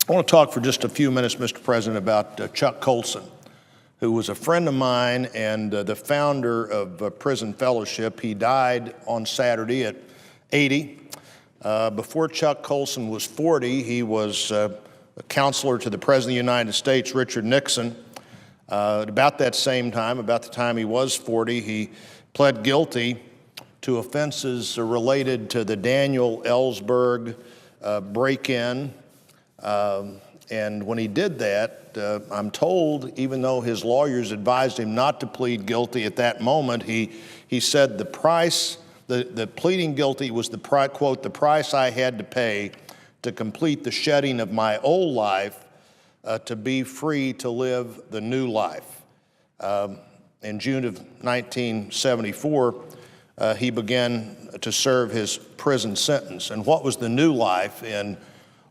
I want to talk for just a few minutes, Mr. President, about Chuck Colson, who was a friend of mine and the founder of Prison Fellowship. He died on Saturday at 80. Before Chuck Colson was 40, he was a counselor to the President of the United States, Richard Nixon. At about that same time, about the time he was 40, he pled guilty to offenses related to the Daniel Ellsberg break-in. And when he did that, I'm told, even though his lawyers advised him not to plead guilty at that moment, he said the pleading guilty was quote, the price I had to pay to complete the shedding of my old life to be free to live the new life. In June of 1974, he began to serve his prison sentence. And what was the new life? In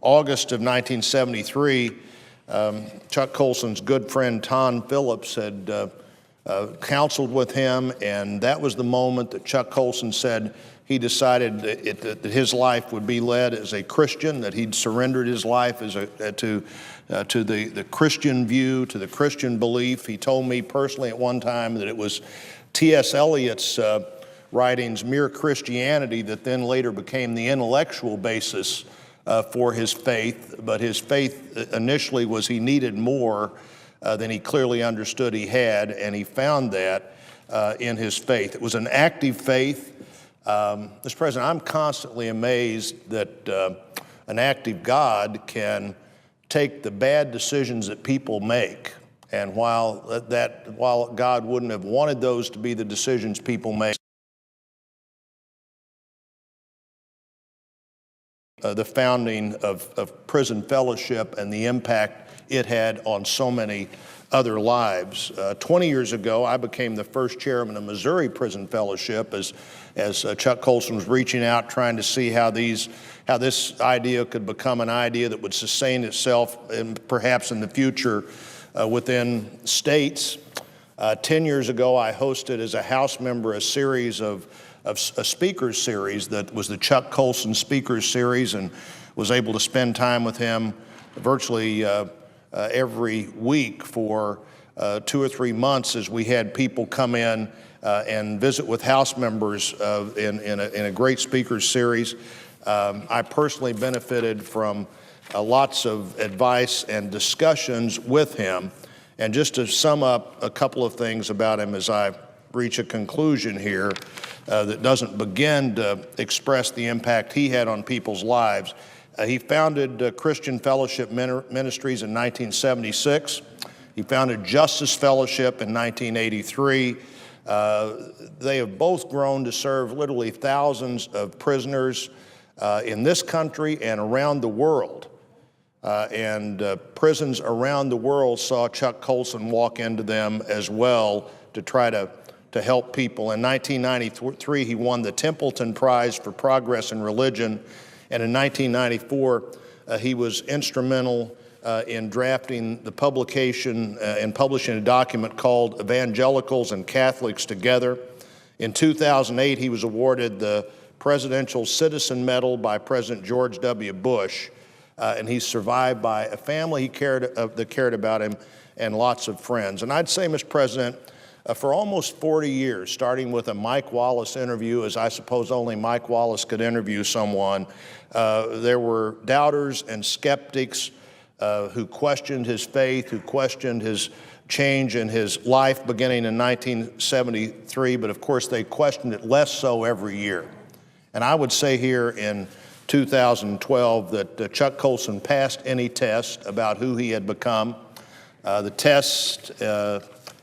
August of 1973, Chuck Colson's good friend Tom Phillips had counseled with him, and that was the moment that Chuck Colson said he decided that his life would be led as a Christian, that he'd surrendered his life to the Christian view, to the Christian belief. He told me personally at one time that it was T.S. Eliot's writings, Mere Christianity, that then later became the intellectual basis for his faith, but his faith initially was he needed more than he clearly understood he had, and he found that in his faith. It was an active faith. Mr. President, I'm constantly amazed that an active God can take the bad decisions that people make, and while God wouldn't have wanted those to be the decisions people make, the founding of Prison Fellowship and the impact it had on so many other lives. 20 years ago, I became the first chairman of Missouri Prison Fellowship as Chuck Colson was reaching out, trying to see how this idea could become an idea that would sustain itself and perhaps in the future within states. 10 years ago, I hosted as a House member a series of a speakers series that was the Chuck Colson Speakers Series, and was able to spend time with him virtually every week for 2 or 3 months as we had people come in and visit with House members in a great speakers series. I personally benefited from lots of advice and discussions with him. And just to sum up a couple of things about him as I reach a conclusion here that doesn't begin to express the impact he had on people's lives. He founded Christian Fellowship Ministries in 1976. He founded Justice Fellowship in 1983. They have both grown to serve literally thousands of prisoners in this country and around the world. Prisons around the world saw Chuck Colson walk into them as well to try to help people. In 1993, he won the Templeton Prize for Progress in Religion, and in 1994, he was instrumental in drafting the publication and publishing a document called Evangelicals and Catholics Together. In 2008, he was awarded the Presidential Citizen Medal by President George W. Bush, and he's survived by a family that cared about him and lots of friends. And I'd say, Mr. President, for almost 40 years, starting with a Mike Wallace interview, as I suppose only Mike Wallace could interview someone, there were doubters and skeptics who questioned his faith, who questioned his change in his life beginning in 1973, but of course they questioned it less so every year. And I would say here in 2012 that Chuck Colson passed any test about who he had become. The test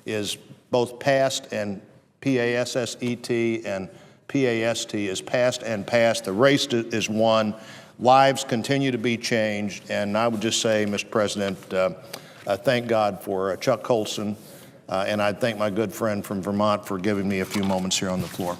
is both passed, and P-A-S-S-E-T and P-A-S-T is passed and passed. The race is won. Lives continue to be changed. And I would just say, Mr. President, thank God for Chuck Colson, and I thank my good friend from Vermont for giving me a few moments here on the floor.